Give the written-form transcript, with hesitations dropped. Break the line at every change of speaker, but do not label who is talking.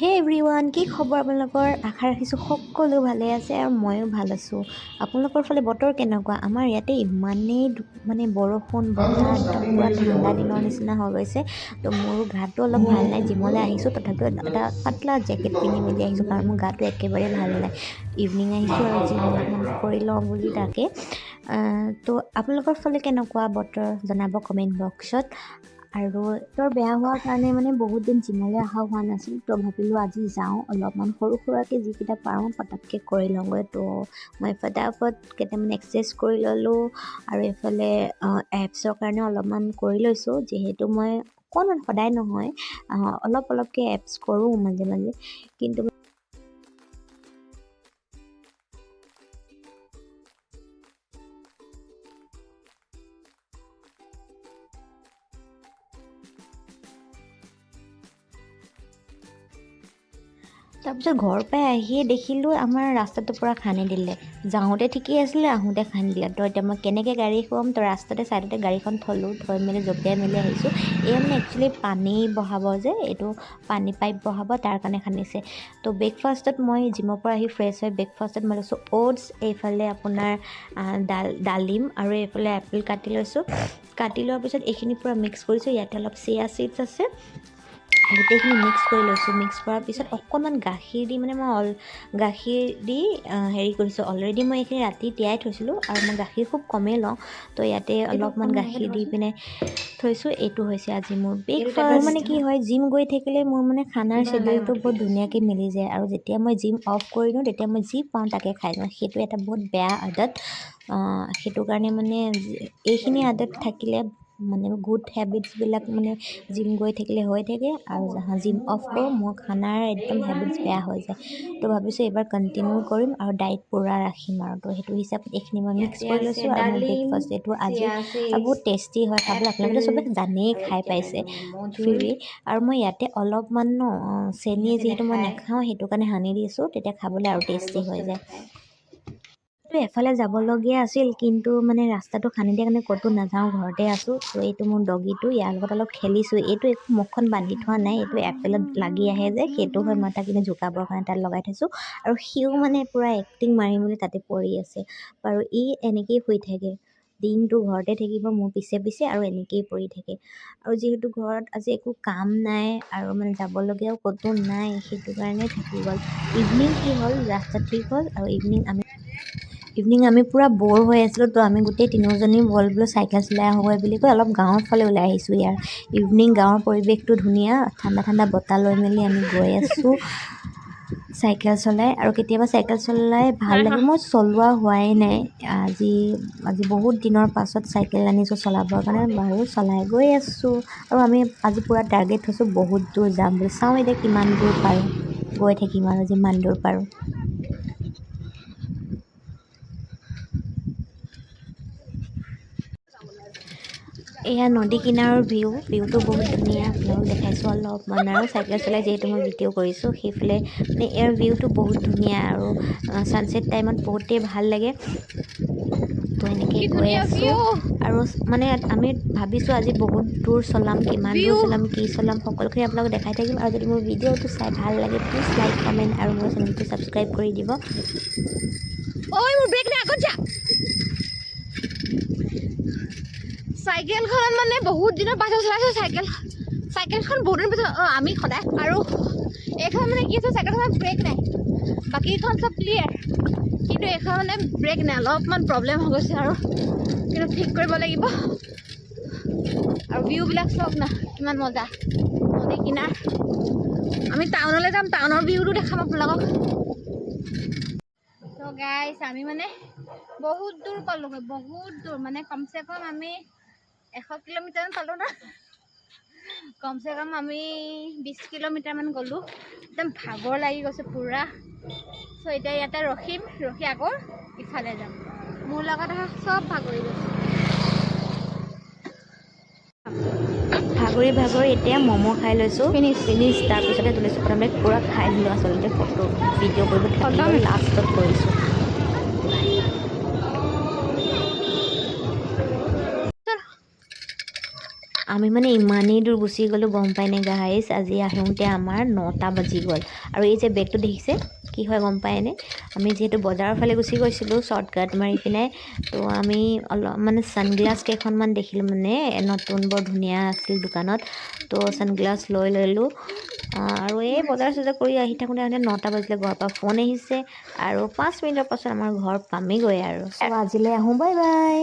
হে এভৰিৱান, কি খবৰ আপোনালোকৰ? আশা ৰাখিছোঁ সকলো ভালে আছে আৰু ময়ো ভাল আছোঁ। আপোনালোকৰ ফালে বতৰ কেনেকুৱা? আমাৰ ইয়াতে ইমানেই বৰষুণ বতাহ একদম পূৰা ঠাণ্ডা দিনৰ নিচিনা হৈ গৈছে। তো মোৰো গাটো অলপ ভাল নাই, জিমলৈ আহিছোঁ, তথাপিও এটা পাতলা জেকেট পিন্ধি মেলি আহিছোঁ কাৰণ মোৰ গাটো একেবাৰে ভাল নাই। ইভিনিং আহিছোঁ আৰু জিম অলপমান কৰি লওঁ বুলি তাকে। তো আপোনালোকৰ ফালে কেনেকুৱা বতৰ জনাব কমেণ্ট বক্সত। আৰু তোৰ বেয়া হোৱাৰ কাৰণে বহুত দিন জিমলৈ অহা হোৱা নাছিল, তো ভাবিলোঁ আজি যাওঁ, অলপমান সৰু সুৰাকৈ যিকেইটা পাৰোঁ পটককৈ কৰি লওঁগৈ। তো মই ফটাফট কেইটামান এক্সাৰচাইজ কৰি ল'লোঁ আৰু এইফালে এপছৰ কাৰণে অলপমান কৰি লৈছোঁ, যিহেতু মই অকণমান সদায় নহয় অলপকৈ এপছ কৰোঁ মাজে মাজে, কিন্তু তাৰপিছত ঘৰৰ পৰাই আহিয়ে দেখিলোঁ আমাৰ ৰাস্তাটোৰ পৰা খান্দি দিলে। যাওঁতে ঠিকেই আছিলে, আহোঁতে খান্দি দিলে। তো এতিয়া মই কেনেকৈ গাড়ী খুৱাম, তো ৰাস্তাতে ছাইডতে গাড়ীখন থ'লোঁ, থৈ মেলি জঁপিয়াই মেলি আহিছোঁ। এয়া একচুৱেলি পানী বহাব যে, এইটো পানী পাইপ বহাব, তাৰ কাৰণে খান্দিছে। তো ব্ৰেকফাষ্টত মই জিমৰ পৰা আহি ফ্ৰেছ হৈ ব্ৰেকফাষ্টত মই লৈছোঁ অ'টছ, এইফালে আপোনাৰ ডালিম আৰু এইফালে এপল কাটি লৈছোঁ। কাটি লোৱাৰ পিছত এইখিনি পূৰা মিক্স কৰিছোঁ। ইয়াতে অলপ চিয়া চিডছ আছে, গোটেইখিনি মিক্স কৰি লৈছোঁ। মিক্স কৰাৰ পিছত অকণমান গাখীৰ দি মই গাখীৰ দি হেৰি কৰিছোঁ। অলৰেডি মই এইখিনি ৰাতি তিয়াই থৈছিলোঁ আৰু মই গাখীৰ খুব কমেই লওঁ, তো ইয়াতে অলপমান গাখীৰ দি পিনে থৈছোঁ। এইটো হৈছে আজি মোৰ ব্ৰেকফাষ্ট। কি হয়, জিম গৈ থাকিলে মোৰ খানাৰ শ্বেডিউলটো বহুত ধুনীয়াকৈ মিলি যায়, আৰু যেতিয়া মই জিম অফ কৰি দিওঁ তেতিয়া মই যি পাওঁ তাকে খাই দিওঁ। সেইটো এটা বহুত বেয়া আদত। সেইটো কাৰণে এইখিনি আদত থাকিলে গুড হেবিটছবিলাক জিম গৈ থাকিলে হৈ থাকে, আৰু জিম অফ কৰোঁ মোৰ খানাৰ একদম হেবিটছ বেয়া হৈ যায়। তো ভাবিছোঁ এইবাৰ কণ্টিনিউ কৰিম আৰু ডায়েট পূৰা ৰাখিম আৰু। তো সেইটো হিচাপত এইখিনি মই মিক্স কৰি লৈছোঁ আৰু মোৰ ব্ৰেকফাষ্ট এইটো আজি আৰু বহুত টেষ্টি হয় খাবলৈ। আপোনালোকে চবে জানেই, খাই পাইছে ফ্ৰী। আৰু মই ইয়াতে অলপমান চেনি যিহেতু মই নাখাওঁ, সেইটো কাৰণে সানি দিছোঁ, তেতিয়া খাবলৈ আৰু টেষ্টি হৈ যায়। এফালে যাবলগীয়া আছিল, কিন্তু ৰাস্তাটো খান্দি দিয়া কাৰণে ক'তো নাযাওঁ, ঘৰতে আছোঁ। তো এইটো মোৰ ডগীটো, ইয়াৰ লগত অলপ খেলিছোঁ। এইটো একো মুখখন বান্ধি থোৱা নাই, এইটো এপেলত লাগি আহে যে, সেইটো হয় মই তাক কিন্তু জোকাবৰ কাৰণে তাত লগাই থৈছোঁ। আৰু সিও পূৰা এক্টিং মাৰি মেলি তাতে পৰি আছে বাৰু। ই এনেকেই শুই থাকে, দিনটো ঘৰতে থাকিব মোৰ পিছে পিছে আৰু এনেকেই পৰি থাকে। আৰু যিহেতু ঘৰত আজি একো কাম নাই আৰু যাবলগীয়াও ক'তো নাই, সেইটো কাৰণে থাকি গ'ল। ইভিনিং কি হ'ল, ৰাস্তা ঠিক হ'ল আৰু ইভিনিং আমি পূৰা ব'ৰ হৈ আছিলোঁ। তো আমি গোটেই তিনিওজনী ব'ল বোলো চাইকেল চলাই আহোঁগৈ বুলি কৈ অলপ গাঁৱৰ ফালে ওলাই আহিছোঁ। ইয়াৰ ইভিনিং গাঁৱৰ পৰিৱেশটো ধুনীয়া, ঠাণ্ডা ঠাণ্ডা বতাহ লৈ মেলি আমি গৈ আছোঁ চাইকেল চলাই। আৰু কেতিয়াবা চাইকেল চলাই ভাল লাগে, মই চলোৱা হোৱাই নাই আজি বহুত দিনৰ পাছত চাইকেল আনিছোঁ চলাবৰ কাৰণে, বাৰু চলাই গৈ আছোঁ। আৰু আমি আজি পূৰা টাৰ্গেট থৈছোঁ বহুত দূৰ যাম বুলি। চাওঁ এতিয়া কিমান দূৰ পাৰোঁ, গৈ থাকিম আৰু যিমান দূৰ পাৰোঁ। এয়া নদী কিনাৰৰ ভিউটো বহুত ধুনীয়া, আপোনালোকক দেখাইছোঁ অলপমান। আৰু চাইকেল চলাই যিহেতু মই ভিডিঅ' কৰিছোঁ, সেইফালে ইয়াৰ ভিউটো বহুত ধুনীয়া আৰু ছানছেট টাইমত বহুতেই ভাল লাগে। তো এনেকৈ গৈ আছোঁ আৰু আমি ভাবিছোঁ আজি বহুত দূৰ চলাম, কিমান দূৰ চলাম, কি চলাম, সকলোখিনি আপোনালোকক দেখাই থাকিম। আৰু যদি মোৰ ভিডিঅ'টো চাই ভাল লাগে, প্লিজ লাইক কমেণ্ট আৰু মোৰ চেনেলটো ছাবস্ক্ৰাইব কৰি দিব।
চাইকেলখন বহুত দিনৰ পাছত চলাইছোঁ। চাইকেলখন বহুত দিনৰ পাছত আমি সদায়। আৰু এইখন কি আছে, চাইকেলখন ব্ৰেক নাই, বাকীখন চব ক্লিয়াৰ, কিন্তু এইখন ব্ৰেক নাই, অলপমান প্ৰব্লেম হৈ গৈছে আৰু, কিন্তু ঠিক কৰিব লাগিব। আৰু ভিউবিলাক চাওক না, কিমান মজা, নদী কিনাৰ। আমি টাউনলৈ যাম, টাউনৰ ভিউটো দেখাম আপোনালোকক। তো গাইছ, আমি বহুত দূৰ পালোগৈ, বহুত দূৰ, কমচে কম আমি 100 কিলোমিটাৰমান পালোঁ না, কমচে কম আমি 20 কিলোমিটাৰমান গ'লোঁ। একদম ভাগৰ লাগি গৈছে পূৰা। চ' এতিয়া ইয়াতে ৰখি আকৌ ইফালে যাম। মোৰ লগত চব ভাগৰি গৈছে।
ভাগৰি এতিয়া ম'ম' খাই লৈছোঁ, ফিনিছ। তাৰপিছতে তুলিছোঁ, প্ৰথমতে পূৰা খাই দিলোঁ, আচলতে ফটো ভিডিঅ' কৰিব থাকি গ'ল, লাষ্টত কৰিছোঁ। আমি মানে ইমানেই দূৰ গুচি গ'লোঁ গম পাইনে গাইছ আজি আহোঁতে আমাৰ 9টা বাজি গ'ল আৰু এই যে বেগটো দেখিছে কি হয় গম পায়নে আমি যিহেতু বজাৰৰ ফালে গুচি গৈছিলোঁ শ্বৰ্টকাট মাৰি পিনে তো আমি অলপ মানে ছানগ্লাছ কেইখনমান দেখিলোঁ মানে নতুন বৰ ধুনীয়া আছিল দোকানত তো ছানগ্লাছ লৈ ল'লোঁ আৰু এই বজাৰ চজাৰ কৰি আহি থাকোঁতে 9টা বাজিলে ঘৰৰ পৰা ফোন আহিছে আৰু 5 মিনিটৰ পাছত আমাৰ ঘৰ পামেগৈ আৰু চ' আজিলৈ আহোঁ বাই বাই